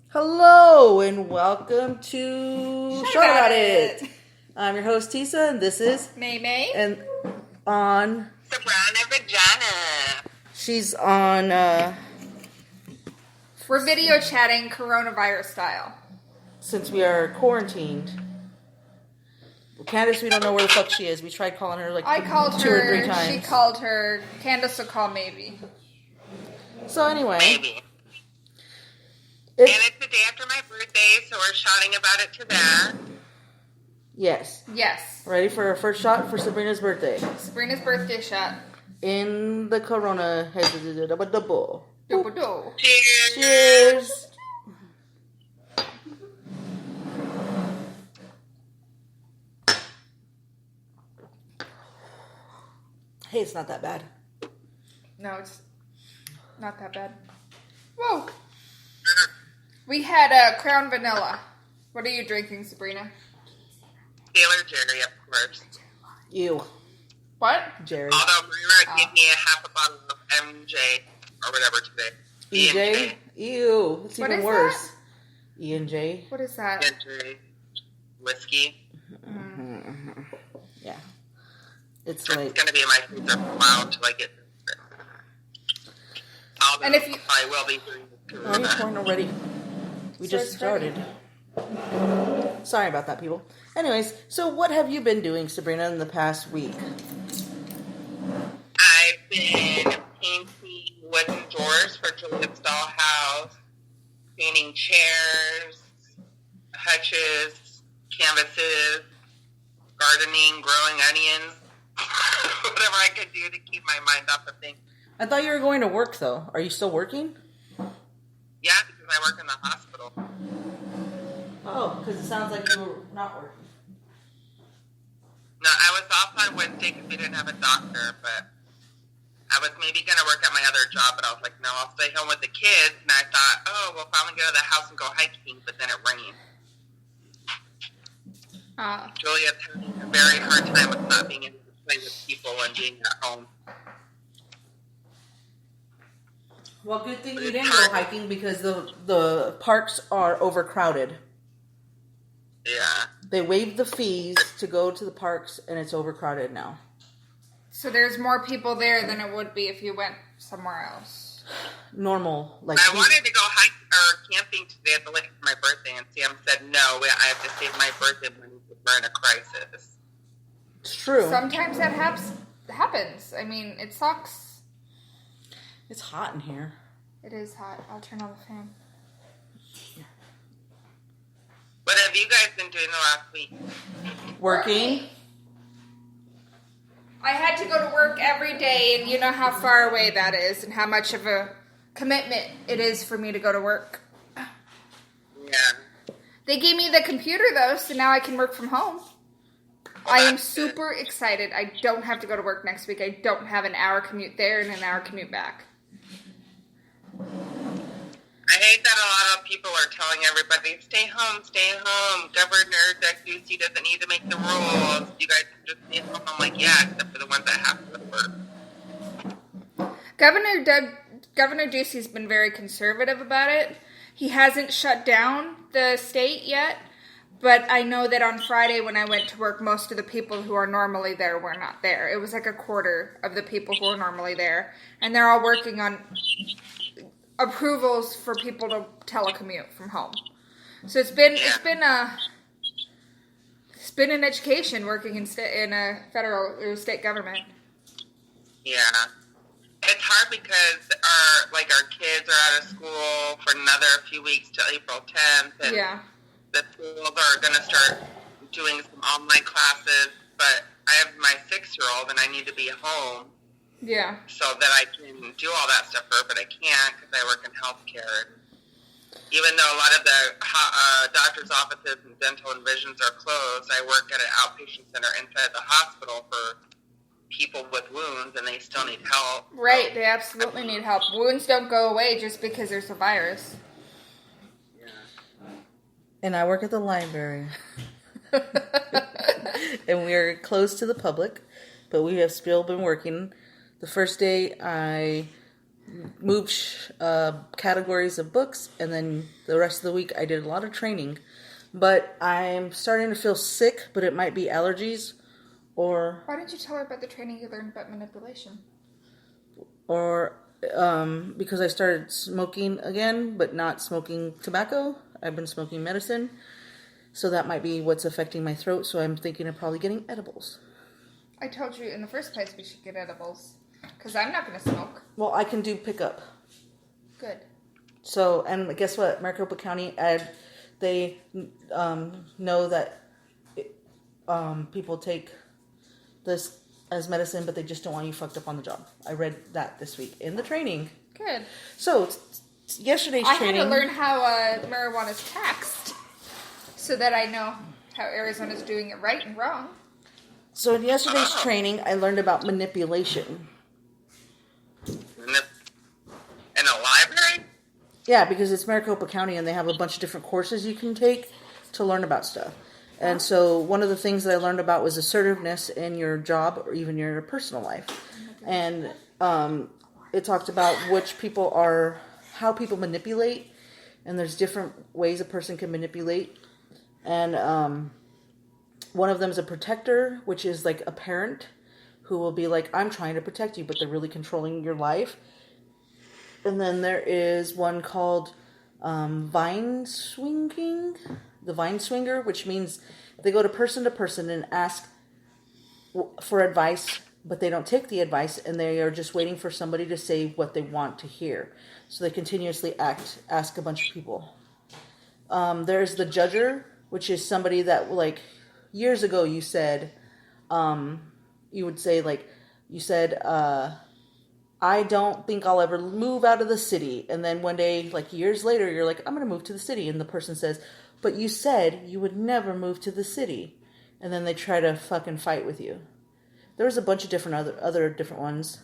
Hello and welcome to Shout About It. I'm your host Tisa and this is May. And on Sabrina Vagina. she's on We're video chatting coronavirus style. since we are quarantined. Candace, we don't know where the fuck she is. We tried calling her I called two her, or three times. she called her, Candace will call maybe. So anyway. Maybe. And it's the day after my birthday, so we're shouting about it to that. Yes. Ready for our first shot for Sabrina's birthday. Sabrina's birthday shot. In the corona. Double. Cheers. Cheers. Hey, it's not that bad. No, it's not that bad. Whoa. We had Crown Vanilla. What are you drinking, Sabrina? Taylor Jerry, of course. Ew. What? Jerry. Although Marina gave me a half a bottle of MJ or whatever today. EJ? Ew. It's What even is worse. E&J. What is that? MJ whiskey. Mm-hmm. Yeah. It's It's like... going to be in my freezer for a while until I get Although And if you- I will be doing Oh, you're pouring already. We So just it's ready. started. Sorry about that, people. Anyways, so what have you been doing, Sabrina, in the past week? I've been painting wooden doors for Juliet's dollhouse, painting chairs, hutches, canvases, gardening, growing onions, whatever I could do to keep my mind off of things. I thought you were going to work, though. Are you still working? Yeah, because I work in the hospital. Oh, because it sounds like you were not working. No, I was off on Wednesday because we didn't have a doctor, but I was maybe going to work at my other job, but I was like, no, I'll stay home with the kids. And I thought, oh, we'll finally go to the house and go hiking, but then it rained. Juliet's having a very hard time with not being able to play with people and being at home. Well, good thing you didn't go hiking because the parks are overcrowded. Yeah. They waived the fees to go to the parks, and it's overcrowded now. So there's more people there than it would be if you went somewhere else. Normal, like I wanted to go hiking or camping today at the lake for my birthday, and Sam said, no, I have to save my birthday money because we're in a crisis. It's true. Sometimes that happens. I mean, it sucks. It's hot in here. It is hot. I'll turn on the fan. What have you guys been doing the last week? Working. I had to go to work every day, and you know how far away that is and how much of a commitment it is for me to go to work. Yeah. They gave me the computer, though, so now I can work from home. I am super excited. I don't have to go to work next week. I don't have an hour commute there and an hour commute back. I hate that a lot of people are telling everybody, stay home, stay home. Governor Doug Ducey doesn't need to make the rules. You guys can just stay home. I'm like, yeah, except for the ones that have to work. Governor Ducey's been very conservative about it. He hasn't shut down the state yet, but I know that on Friday when I went to work, most of the people who are normally there were not there. It was like a quarter of the people who are normally there, and they're all working on approvals for people to telecommute from home. So it's been an education working in a federal or state government. Yeah. It's hard because our kids are out of school for another few weeks till April 10th. And Yeah. the schools are going to start doing some online classes, but I have my 6-year-old and I need to be home Yeah. so that I can do all that stuff for her, but I can't because I work in healthcare. Even though a lot of the doctor's offices and dental and visions are closed, I work at an outpatient center inside the hospital for people with wounds, and they still need help. Right, they absolutely need help. Wounds don't go away just because there's a virus. Yeah. And I work at the library. And we are closed to the public, but we have still been working. The first day I moved categories of books, and then the rest of the week I did a lot of training. But I'm starting to feel sick, but it might be allergies, or Why didn't you tell her about the training you learned about manipulation? because I started smoking again, but not smoking tobacco. I've been smoking medicine, so that might be what's affecting my throat. So I'm thinking of probably getting edibles. I told you in the first place we should get edibles. Because I'm not going to smoke. Well, I can do pickup. Good. So, and guess what? Maricopa County, they know that people take this as medicine, but they just don't want you fucked up on the job. I read that this week in the training. Good. So, yesterday's training... I had to learn how marijuana is taxed so that I know how Arizona's doing it right and wrong. So, in yesterday's training, I learned about manipulation. In a library? Yeah, because it's Maricopa County and they have a bunch of different courses you can take to learn about stuff. And so one of the things that I learned about was assertiveness in your job or even your personal life. And it talked about how people manipulate. And there's different ways a person can manipulate. And one of them is a protector, which is like a parent who will be like, I'm trying to protect you, but they're really controlling your life. And then there is one called vine swinging, the vine swinger, which means they go to person and ask for advice, but they don't take the advice, and they are just waiting for somebody to say what they want to hear. So they continuously ask a bunch of people. There's the judger, which is somebody that, like, years ago you said, you would say, like, you said, I don't think I'll ever move out of the city. And then one day, like years later, you're like, I'm going to move to the city. And the person says, but you said you would never move to the city. And then they try to fucking fight with you. There was a bunch of different other different ones.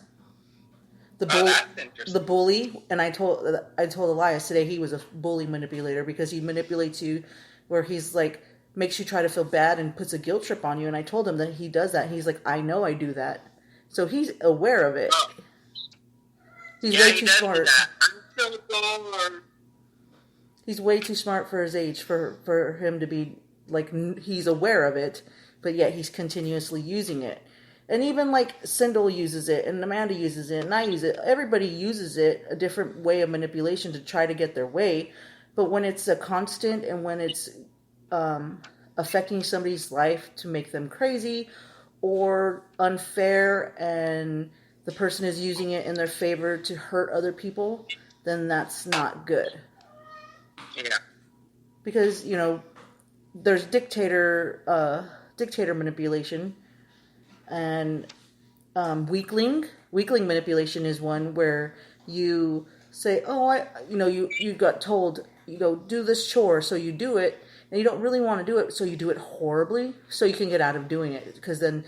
The bully. And I told Elias today he was a bully manipulator because he manipulates you where he's like, makes you try to feel bad and puts a guilt trip on you. And I told him that he does that. And he's like, I know I do that. So he's aware of it. Oh. He's way too smart. I'm so bored. He's way too smart for his age for him to be like, he's aware of it, but yet he's continuously using it. And even like Sindel uses it, and Amanda uses it, and I use it. Everybody uses it, a different way of manipulation to try to get their way. But when it's a constant and when it's affecting somebody's life to make them crazy or unfair, and the person is using it in their favor to hurt other people, then that's not good. Yeah. Because, you know, there's dictator manipulation and weakling. Weakling manipulation is one where you say, oh, you got told, do this chore, so you do it, and you don't really want to do it, so you do it horribly, so you can get out of doing it. Because then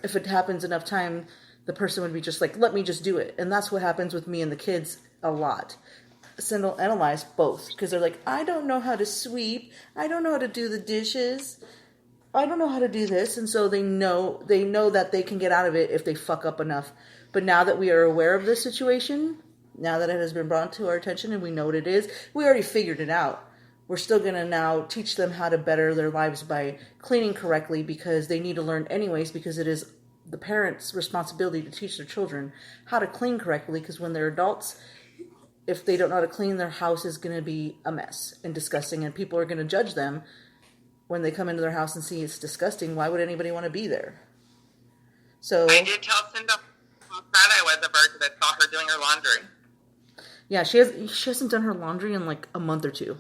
if it happens enough time, the person would be just like, let me just do it. And that's what happens with me and the kids a lot. Sindel and Elias both. Because they're like, I don't know how to sweep. I don't know how to do the dishes. I don't know how to do this. And so they know that they can get out of it if they fuck up enough. But now that we are aware of this situation, now that it has been brought to our attention and we know what it is, we already figured it out. We're still going to now teach them how to better their lives by cleaning correctly, because they need to learn anyways, because it is the parents' responsibility to teach their children how to clean correctly, because when they're adults, if they don't know how to clean, their house is going to be a mess and disgusting, and people are going to judge them when they come into their house and see it's disgusting. Why would anybody want to be there? So I did tell Cinda how proud I was of her because I saw her doing her laundry. Yeah, she hasn't done her laundry in like a month or two.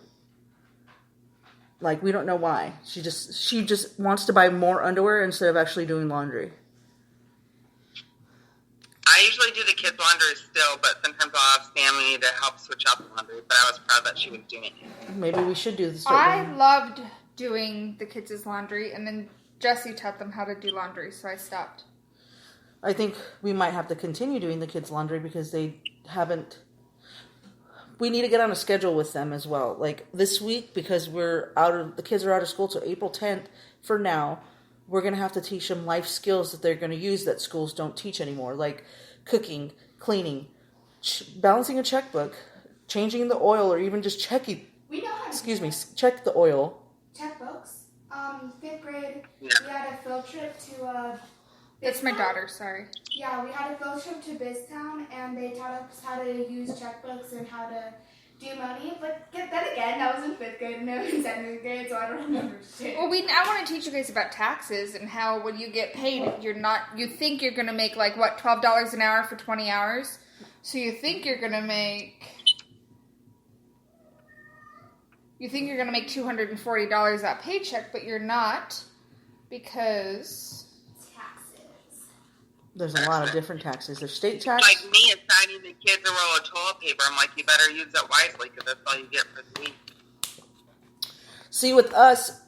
Like, we don't know why. She just wants to buy more underwear instead of actually doing laundry. I usually do the kids' laundry still, but sometimes I'll ask Sammy to help switch out the laundry. But I was proud that she was doing it. Maybe we should do this. I loved doing the kids' laundry, and then Jesse taught them how to do laundry, so I stopped. I think we might have to continue doing the kids' laundry because they haven't. We need to get on a schedule with them as well. Like this week, because the kids are out of school till April 10th for now. We're going to have to teach them life skills that they're going to use that schools don't teach anymore, like cooking, cleaning, balancing a checkbook, changing the oil, or even just checking. We know how to Excuse me, check the oil. checkbooks. 5th grade, Yeah. we had a field trip to It's my Biztown. daughter, sorry. Yeah, we had a field trip to Biztown, and they taught us how to use checkbooks and how to do money. But then again, that was in 5th grade and I was in 7th grade, so I don't remember shit. Well, I want to teach you guys about taxes and how when you get paid, you think you're going to make like, what, $12 an hour for 20 hours? So you think you're going to make $240 that paycheck, but you're not, because Taxes. There's a lot of different taxes. There's state tax. Like me assigning the kids a roll of toilet paper. I'm like, you better use it wisely because that's all you get for the week. See, with us,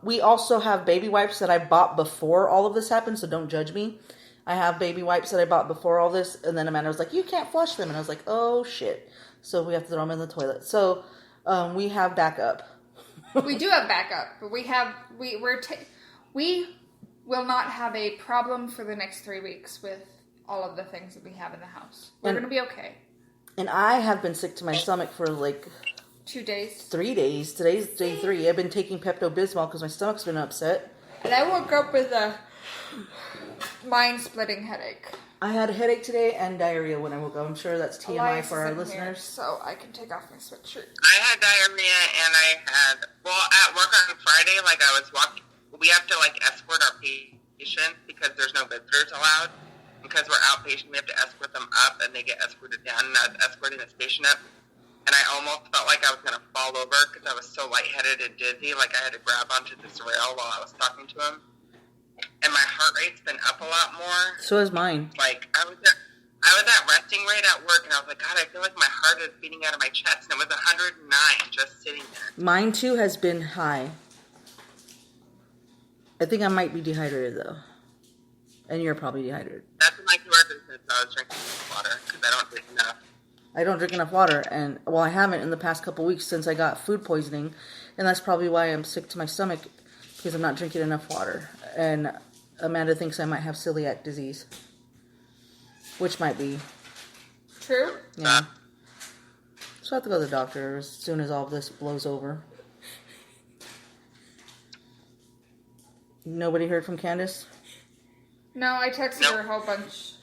we also have baby wipes that I bought before all of this happened, so don't judge me. I have baby wipes that I bought before all this, and then Amanda was like, you can't flush them. And I was like, oh, shit. So we have to throw them in the toilet. So we have backup. we do have backup, but we will not have a problem for the next 3 weeks with all of the things that we have in the house. We're going to be okay. And I have been sick to my stomach for like 2 days. 3 days. Today's day 3. I've been taking Pepto-Bismol because my stomach's been upset. And I woke up with a mind-splitting headache. I had a headache today and diarrhea when I woke up. I'm sure that's TMI Elias for our isn't listeners. here, so I can take off my sweatshirt. I had diarrhea and I had, at work on Friday, like I was walking, we have to like escort our patients because there's no visitors allowed. Because we're outpatient, we have to escort them up and they get escorted down. And I was escorting this patient up and I almost felt like I was going to fall over because I was so lightheaded and dizzy. Like I had to grab onto this rail while I was talking to him. And my heart rate's been up a lot more. So is mine. Like, I was at resting rate at work, and I was like, God, I feel like my heart is beating out of my chest. And it was 109 just sitting there. Mine, too, has been high. I think I might be dehydrated, though. And you're probably dehydrated. That's when my tuberculosis since I was drinking water, because I don't drink enough. I don't drink enough water, and, well, I haven't in the past couple weeks since I got food poisoning. And that's probably why I'm sick to my stomach, because I'm not drinking enough water. And Amanda thinks I might have celiac disease. Which might be. True? Yeah. So I have to go to the doctor as soon as all of this blows over. Nobody heard from Candace? No, I texted her a whole bunch.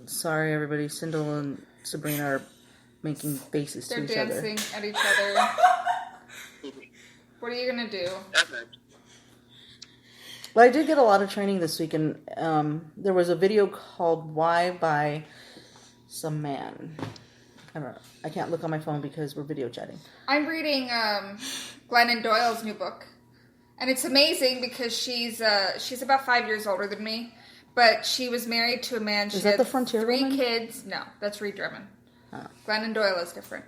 Sorry, everybody. Sindel and Sabrina are making faces They're to each other. dancing at each other. What are you going to do? But I did get a lot of training this week, and there was a video called Why by some man. I don't know. I can't look on my phone because we're video chatting. I'm reading Glennon Doyle's new book. And it's amazing because she's about 5 years older than me. But she was married to a man. She Is that had the Frontier 3 woman? kids. No, that's Reed Drummond. Oh. Glennon Doyle is different.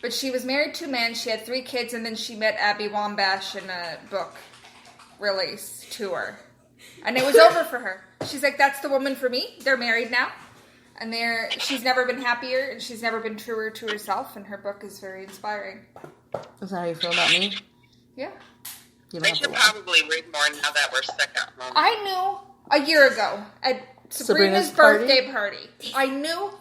But she was married to a man. She had 3 kids. And then she met Abby Wambach in a book release tour. And it was over for her. She's like, that's the woman for me. They're married now. And she's never been happier. And she's never been truer to herself. And her book is very inspiring. Is that how you feel about me? Yeah. You don't I have to should laugh. probably read more now that we're stuck at home. I knew a year ago at Sabrina's birthday party. I knew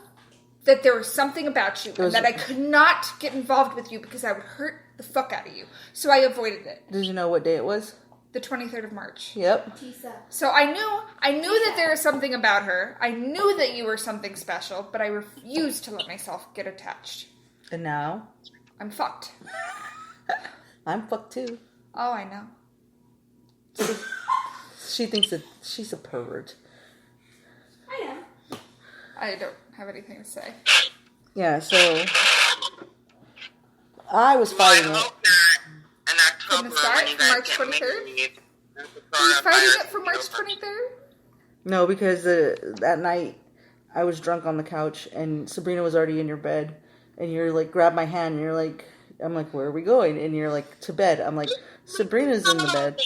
that there was something about you and that I could not get involved with you because I would hurt the fuck out of you. So I avoided it. Did you know what day it was? The 23rd of March. Yep. Tisa. So I knew that there was something about her. I knew that you were something special, but I refused to let myself get attached. And now? I'm fucked. I'm fucked too. Oh, I know. She thinks that she's a pervert. I know. I don't have anything to say. Yeah, so I was Well, I fighting it. hope that in From October the start, when you guys March get 23rd? married, the Are you fighting coronavirus it for is March over. 23rd? No, because that night I was drunk on the couch and Sabrina was already in your bed and you're like, grab my hand and you're like, I'm like, where are we going? And you're like, to bed. I'm like, Sabrina's in the bed.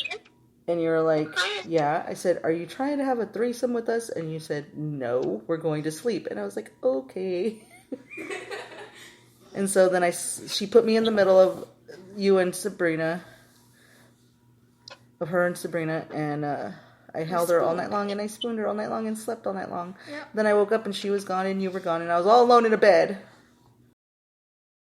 And you're like, yeah. I said, are you trying to have a threesome with us? And you said, no, we're going to sleep. And I was like, okay. And so then she put me in the middle of you and Sabrina, of her and Sabrina, and I held her all night long, and I spooned her all night long and slept all night long. Yep. Then I woke up and she was gone and you were gone, and I was all alone in a bed.